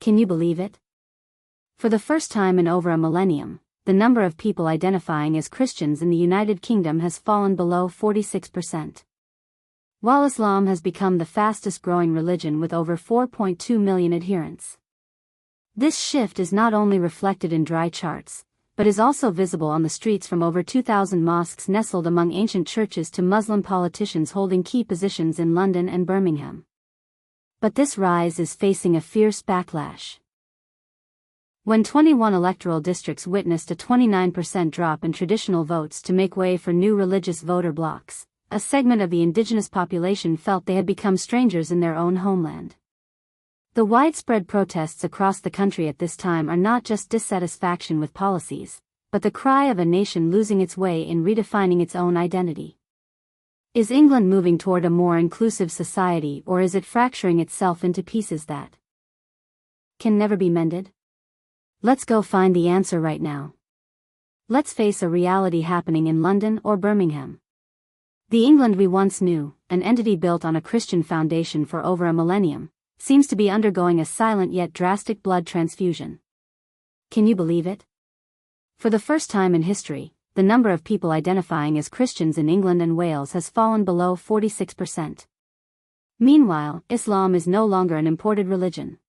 Can you believe it? For the first time in over a millennium, the number of people identifying as Christians in the United Kingdom has fallen below 46%. While Islam has become the fastest-growing religion with over 4.2 million adherents. This shift is not only reflected in dry charts, but is also visible on the streets, from over 2,000 mosques nestled among ancient churches to Muslim politicians holding key positions in London and Birmingham. But this rise is facing a fierce backlash. When 21 electoral districts witnessed a 29% drop in traditional votes to make way for new religious voter blocs, a segment of the indigenous population felt they had become strangers in their own homeland. The widespread protests across the country at this time are not just dissatisfaction with policies, but the cry of a nation losing its way in redefining its own identity. Is England moving toward a more inclusive society, or is it fracturing itself into pieces that can never be mended? Let's go find the answer right now. Let's face a reality happening in London or Birmingham. The England we once knew, an entity built on a Christian foundation for over a millennium, seems to be undergoing a silent yet drastic blood transfusion. Can you believe it? For the first time in history, the number of people identifying as Christians in England and Wales has fallen below 46%. Meanwhile, Islam is no longer an imported religion.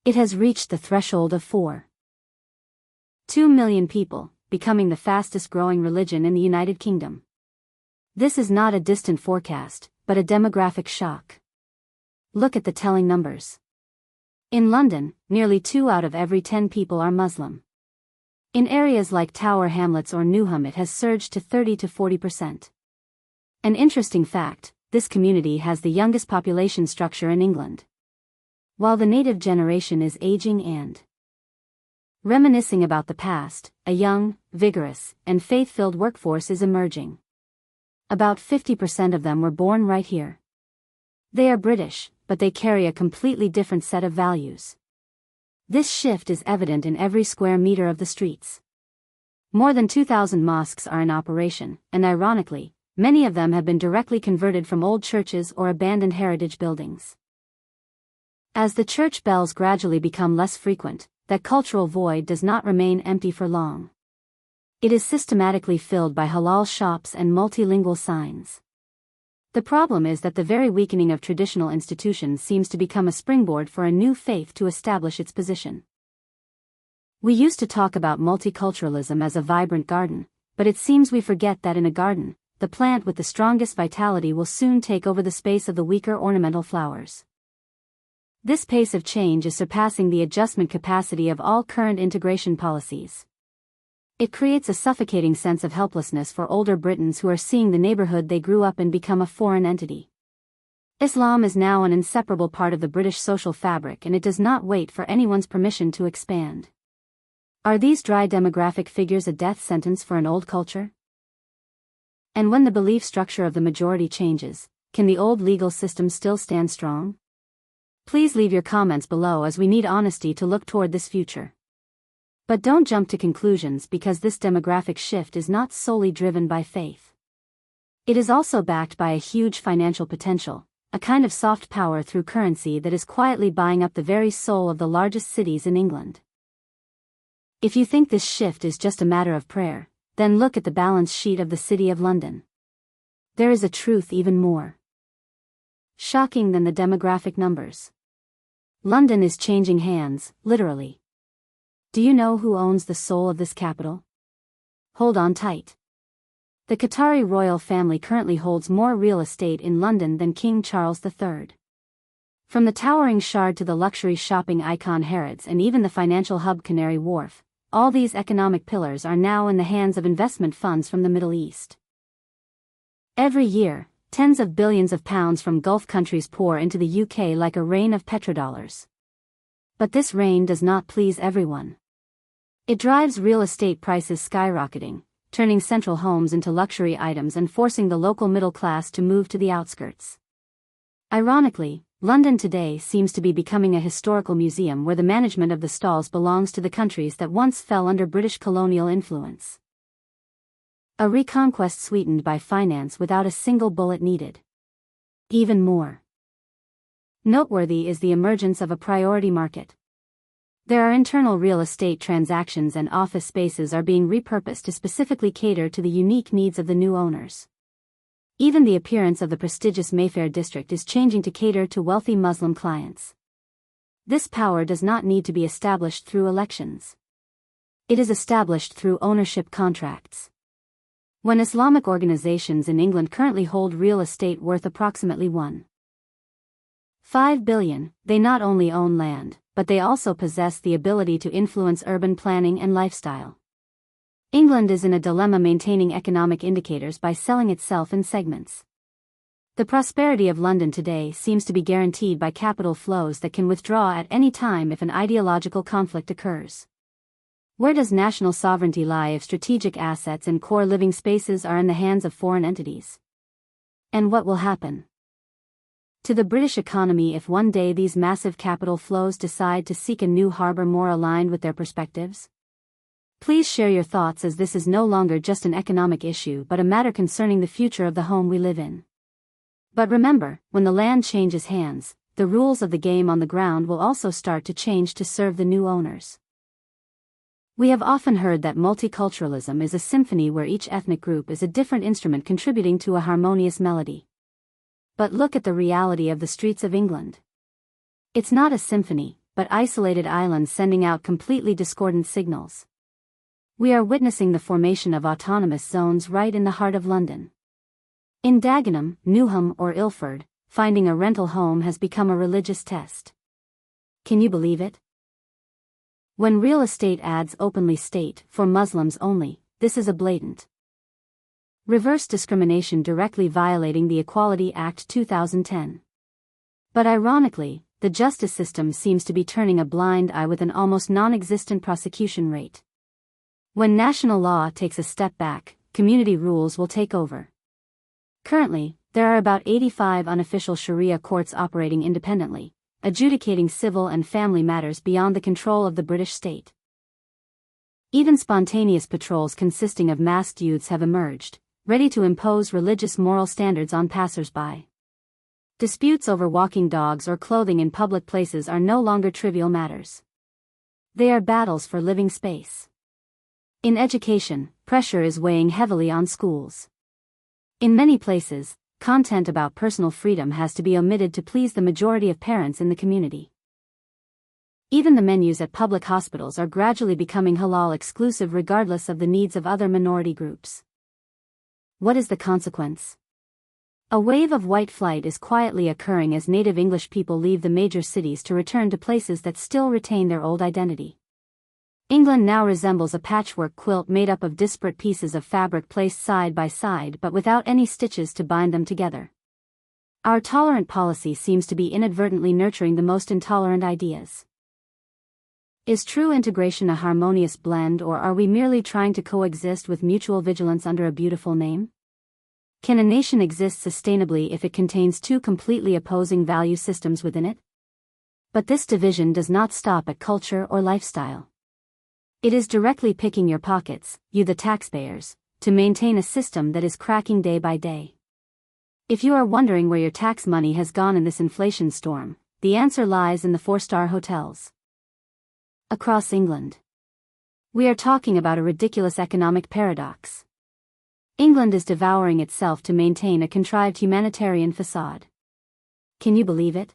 It has reached the threshold of 4.2 million people, becoming the fastest-growing religion in the United Kingdom. This is not a distant forecast, but a demographic shock. Look at the telling numbers. In London, nearly 2 out of every 10 people are Muslim. In areas like Tower Hamlets or Newham it has surged to 30 to 40%. An interesting fact, this community has the youngest population structure in England. While the native generation is aging and reminiscing about the past, a young, vigorous, and faith-filled workforce is emerging. About 50% of them were born right here. They are British, but they carry a completely different set of values. This shift is evident in every square meter of the streets. More than 2,000 mosques are in operation, and ironically, many of them have been directly converted from old churches or abandoned heritage buildings. As the church bells gradually become less frequent, that cultural void does not remain empty for long. It is systematically filled by halal shops and multilingual signs. The problem is that the very weakening of traditional institutions seems to become a springboard for a new faith to establish its position. We used to talk about multiculturalism as a vibrant garden, but it seems we forget that in a garden, the plant with the strongest vitality will soon take over the space of the weaker ornamental flowers. This pace of change is surpassing the adjustment capacity of all current integration policies. It creates a suffocating sense of helplessness for older Britons who are seeing the neighborhood they grew up in become a foreign entity. Islam is now an inseparable part of the British social fabric, and it does not wait for anyone's permission to expand. Are these dry demographic figures a death sentence for an old culture? And when the belief structure of the majority changes, can the old legal system still stand strong? Please leave your comments below, as we need honesty to look toward this future. But don't jump to conclusions, because this demographic shift is not solely driven by faith. It is also backed by a huge financial potential, a kind of soft power through currency that is quietly buying up the very soul of the largest cities in England. If you think this shift is just a matter of prayer, then look at the balance sheet of the City of London. There is a truth even more shocking than the demographic numbers. London is changing hands, literally. Do you know who owns the soul of this capital? Hold on tight. The Qatari royal family currently holds more real estate in London than King Charles III. From the towering Shard to the luxury shopping icon Harrods and even the financial hub Canary Wharf, all these economic pillars are now in the hands of investment funds from the Middle East. Every year, tens of billions of pounds from Gulf countries pour into the UK like a rain of petrodollars. But this rain does not please everyone. It drives real estate prices skyrocketing, turning central homes into luxury items and forcing the local middle class to move to the outskirts. Ironically, London today seems to be becoming a historical museum where the management of the stalls belongs to the countries that once fell under British colonial influence. A reconquest sweetened by finance without a single bullet needed. Even more noteworthy is the emergence of a priority market. There are internal real estate transactions and office spaces are being repurposed to specifically cater to the unique needs of the new owners. Even the appearance of the prestigious Mayfair district is changing to cater to wealthy Muslim clients. This power does not need to be established through elections. It is established through ownership contracts. When Islamic organizations in England currently hold real estate worth approximately $1.5 billion, they not only own land, but they also possess the ability to influence urban planning and lifestyle. England is in a dilemma maintaining economic indicators by selling itself in segments. The prosperity of London today seems to be guaranteed by capital flows that can withdraw at any time if an ideological conflict occurs. Where does national sovereignty lie if strategic assets and core living spaces are in the hands of foreign entities? And what will happen to the British economy if one day these massive capital flows decide to seek a new harbour more aligned with their perspectives? Please share your thoughts, as this is no longer just an economic issue but a matter concerning the future of the home we live in. But remember, when the land changes hands, the rules of the game on the ground will also start to change to serve the new owners. We have often heard that multiculturalism is a symphony where each ethnic group is a different instrument contributing to a harmonious melody. But look at the reality of the streets of England. It's not a symphony, but isolated islands sending out completely discordant signals. We are witnessing the formation of autonomous zones right in the heart of London. In Dagenham, Newham or Ilford, finding a rental home has become a religious test. Can you believe it? When real estate ads openly state, "for Muslims only," this is a blatant reverse discrimination directly violating the Equality Act 2010. But ironically, the justice system seems to be turning a blind eye with an almost non-existent prosecution rate. When national law takes a step back, community rules will take over. Currently, there are about 85 unofficial Sharia courts operating independently, adjudicating civil and family matters beyond the control of the British state. Even spontaneous patrols consisting of masked youths have emerged, ready to impose religious moral standards on passers-by. Disputes over walking dogs or clothing in public places are no longer trivial matters. They are battles for living space. In education, pressure is weighing heavily on schools. In many places, content about personal freedom has to be omitted to please the majority of parents in the community. Even the menus at public hospitals are gradually becoming halal exclusive regardless of the needs of other minority groups. What is the consequence? A wave of white flight is quietly occurring as native English people leave the major cities to return to places that still retain their old identity. England now resembles a patchwork quilt made up of disparate pieces of fabric placed side by side but without any stitches to bind them together. Our tolerant policy seems to be inadvertently nurturing the most intolerant ideas. Is true integration a harmonious blend, or are we merely trying to coexist with mutual vigilance under a beautiful name? Can a nation exist sustainably if it contains two completely opposing value systems within it? But this division does not stop at culture or lifestyle. It is directly picking your pockets, you the taxpayers, to maintain a system that is cracking day by day. If you are wondering where your tax money has gone in this inflation storm, the answer lies in the 4-star hotels across England. We are talking about a ridiculous economic paradox. England is devouring itself to maintain a contrived humanitarian facade. Can you believe it?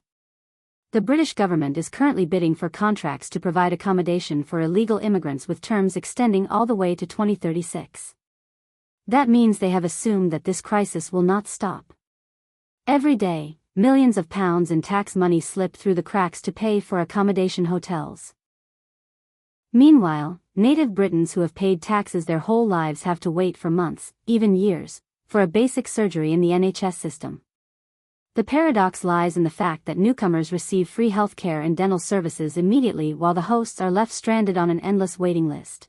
The British government is currently bidding for contracts to provide accommodation for illegal immigrants with terms extending all the way to 2036. That means they have assumed that this crisis will not stop. Every day, millions of pounds in tax money slip through the cracks to pay for accommodation hotels. Meanwhile, native Britons who have paid taxes their whole lives have to wait for months, even years, for a basic surgery in the NHS system. The paradox lies in the fact that newcomers receive free healthcare and dental services immediately while the hosts are left stranded on an endless waiting list.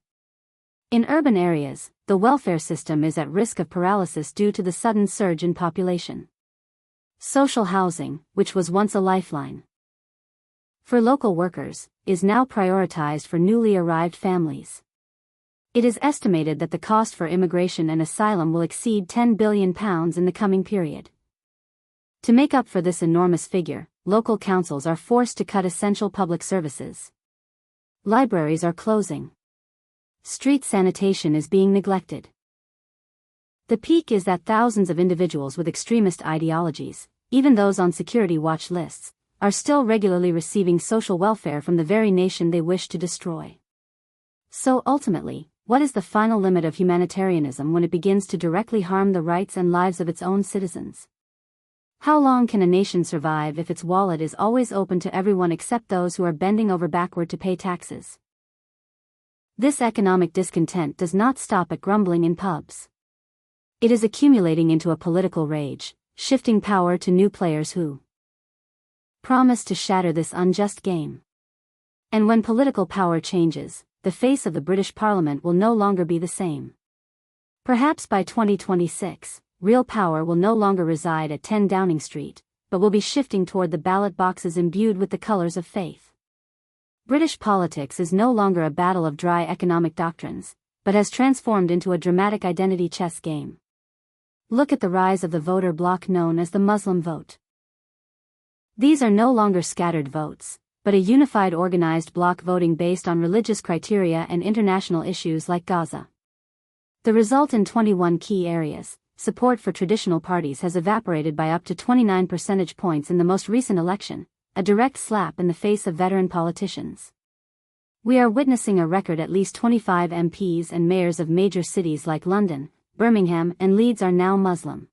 In urban areas, the welfare system is at risk of paralysis due to the sudden surge in population. Social housing, which was once a lifeline for local workers, is now prioritized for newly arrived families. It is estimated that the cost for immigration and asylum will exceed £10 billion in the coming period. To make up for this enormous figure, local councils are forced to cut essential public services. Libraries are closing. Street sanitation is being neglected. The peak is that thousands of individuals with extremist ideologies, even those on security watch lists, are still regularly receiving social welfare from the very nation they wish to destroy. So ultimately, what is the final limit of humanitarianism when it begins to directly harm the rights and lives of its own citizens? How long can a nation survive if its wallet is always open to everyone except those who are bending over backward to pay taxes? This economic discontent does not stop at grumbling in pubs. It is accumulating into a political rage, shifting power to new players who promise to shatter this unjust game. And when political power changes, the face of the British Parliament will no longer be the same. Perhaps by 2026, real power will no longer reside at 10 Downing Street, but will be shifting toward the ballot boxes imbued with the colors of faith. British politics is no longer a battle of dry economic doctrines, but has transformed into a dramatic identity chess game. Look at the rise of the voter bloc known as the Muslim vote. These are no longer scattered votes, but a unified organized bloc voting based on religious criteria and international issues like Gaza. The result in 21 key areas, support for traditional parties has evaporated by up to 29 percentage points in the most recent election, a direct slap in the face of veteran politicians. We are witnessing a record at least 25 MPs and mayors of major cities like London, Birmingham and Leeds are now Muslim.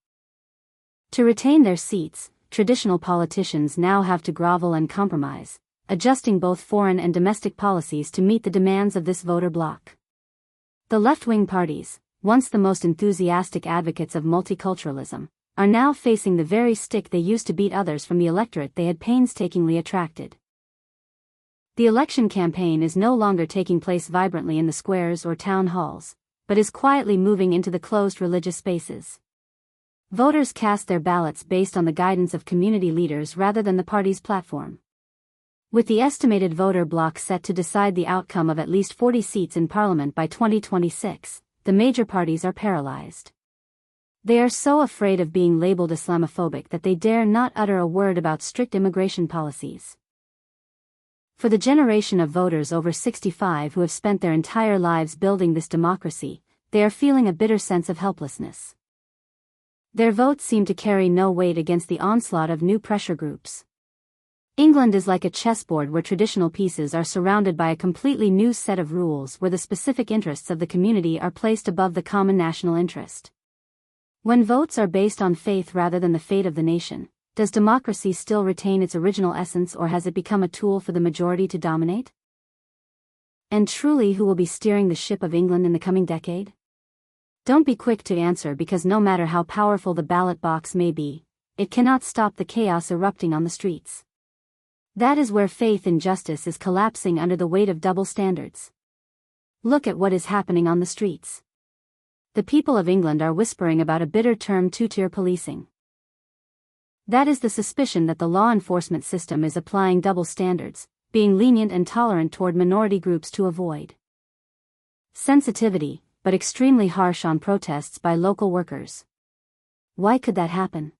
To retain their seats, traditional politicians now have to grovel and compromise, adjusting both foreign and domestic policies to meet the demands of this voter bloc. The left-wing parties, once the most enthusiastic advocates of multiculturalism, are now facing the very stick they used to beat others from the electorate they had painstakingly attracted. The election campaign is no longer taking place vibrantly in the squares or town halls, but is quietly moving into the closed religious spaces. Voters cast their ballots based on the guidance of community leaders rather than the party's platform. With the estimated voter bloc set to decide the outcome of at least 40 seats in Parliament by 2026, the major parties are paralyzed. They are so afraid of being labeled Islamophobic that they dare not utter a word about strict immigration policies. For the generation of voters over 65 who have spent their entire lives building this democracy, they are feeling a bitter sense of helplessness. Their votes seem to carry no weight against the onslaught of new pressure groups. England is like a chessboard where traditional pieces are surrounded by a completely new set of rules where the specific interests of the community are placed above the common national interest. When votes are based on faith rather than the fate of the nation, does democracy still retain its original essence or has it become a tool for the majority to dominate? And truly, who will be steering the ship of England in the coming decade? Don't be quick to answer, because no matter how powerful the ballot box may be, it cannot stop the chaos erupting on the streets. That is where faith in justice is collapsing under the weight of double standards. Look at what is happening on the streets. The people of England are whispering about a bitter term, two-tier policing. That is the suspicion that the law enforcement system is applying double standards, being lenient and tolerant toward minority groups to avoid sensitivity, but extremely harsh on protests by local workers. Why could that happen?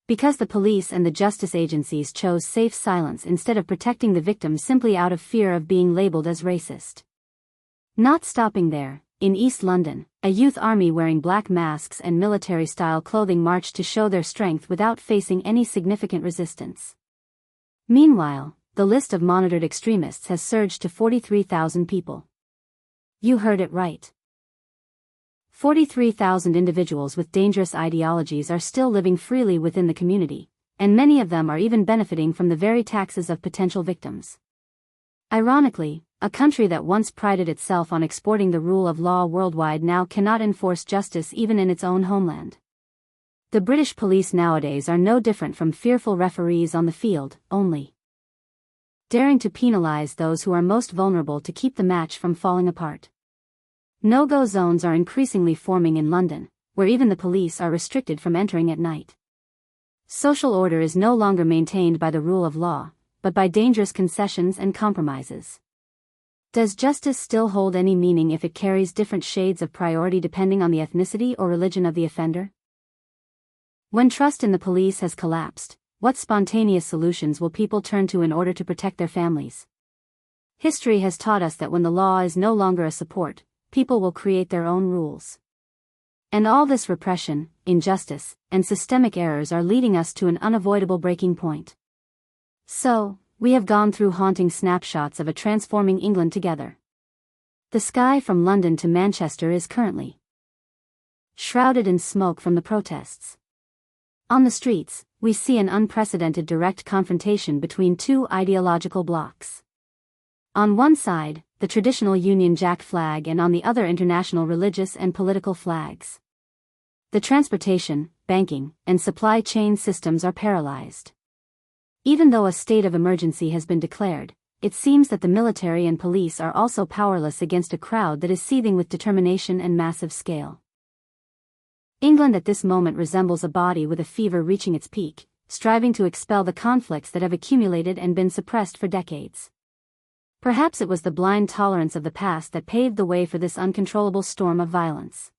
Because the police and the justice agencies chose safe silence instead of protecting the victim simply out of fear of being labeled as racist. Not stopping there, in East London, a youth army wearing black masks and military-style clothing marched to show their strength without facing any significant resistance. Meanwhile, the list of monitored extremists has surged to 43,000 people. You heard it right. 43,000 individuals with dangerous ideologies are still living freely within the community, and many of them are even benefiting from the very taxes of potential victims. Ironically, a country that once prided itself on exporting the rule of law worldwide now cannot enforce justice even in its own homeland. The British police nowadays are no different from fearful referees on the field, only daring to penalize those who are most vulnerable to keep the match from falling apart. No-go zones are increasingly forming in London, where even the police are restricted from entering at night. Social order is no longer maintained by the rule of law, but by dangerous concessions and compromises. Does justice still hold any meaning if it carries different shades of priority depending on the ethnicity or religion of the offender? When trust in the police has collapsed, what spontaneous solutions will people turn to in order to protect their families? History has taught us that when the law is no longer a support, people will create their own rules. And all this repression, injustice, and systemic errors are leading us to an unavoidable breaking point. So, we have gone through haunting snapshots of a transforming England together. The sky from London to Manchester is currently shrouded in smoke from the protests. On the streets, we see an unprecedented direct confrontation between two ideological blocs. On one side, the traditional Union Jack flag, and on the other, international religious and political flags. The transportation, banking, and supply chain systems are paralyzed. Even though a state of emergency has been declared, it seems that the military and police are also powerless against a crowd that is seething with determination and massive scale. England at this moment resembles a body with a fever reaching its peak, striving to expel the conflicts that have accumulated and been suppressed for decades. Perhaps it was the blind tolerance of the past that paved the way for this uncontrollable storm of violence.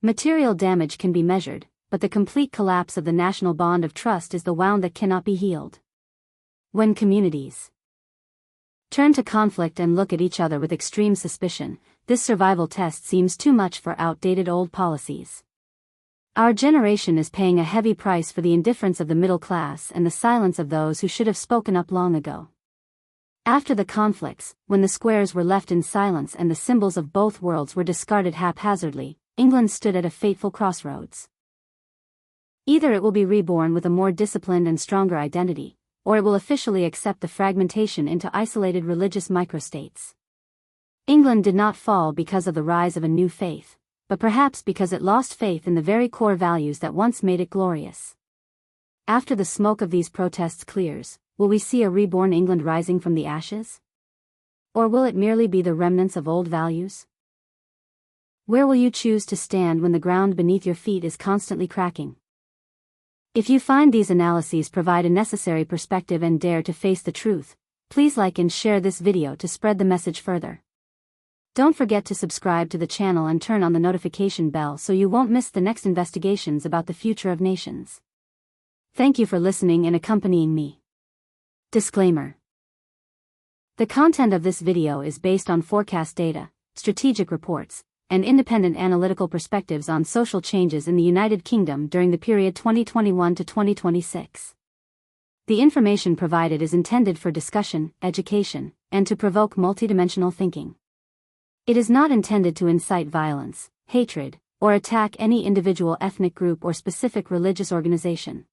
Material damage can be measured, but the complete collapse of the national bond of trust is the wound that cannot be healed. When communities turn to conflict and look at each other with extreme suspicion, this survival test seems too much for outdated old policies. Our generation is paying a heavy price for the indifference of the middle class and the silence of those who should have spoken up long ago. After the conflicts, when the squares were left in silence and the symbols of both worlds were discarded haphazardly, England stood at a fateful crossroads. Either it will be reborn with a more disciplined and stronger identity, or it will officially accept the fragmentation into isolated religious microstates. England did not fall because of the rise of a new faith, but perhaps because it lost faith in the very core values that once made it glorious. After the smoke of these protests clears, will we see a reborn England rising from the ashes? Or will it merely be the remnants of old values? Where will you choose to stand when the ground beneath your feet is constantly cracking? If you find these analyses provide a necessary perspective and dare to face the truth, please like and share this video to spread the message further. Don't forget to subscribe to the channel and turn on the notification bell so you won't miss the next investigations about the future of nations. Thank you for listening and accompanying me. Disclaimer. The content of this video is based on forecast data, strategic reports, and independent analytical perspectives on social changes in the United Kingdom during the period 2021 to 2026. The information provided is intended for discussion, education, and to provoke multidimensional thinking. It is not intended to incite violence, hatred, or attack any individual ethnic group or specific religious organization.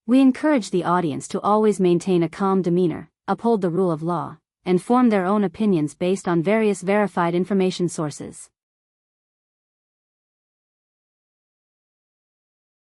We encourage the audience to always maintain a calm demeanor, uphold the rule of law, and form their own opinions based on various verified information sources.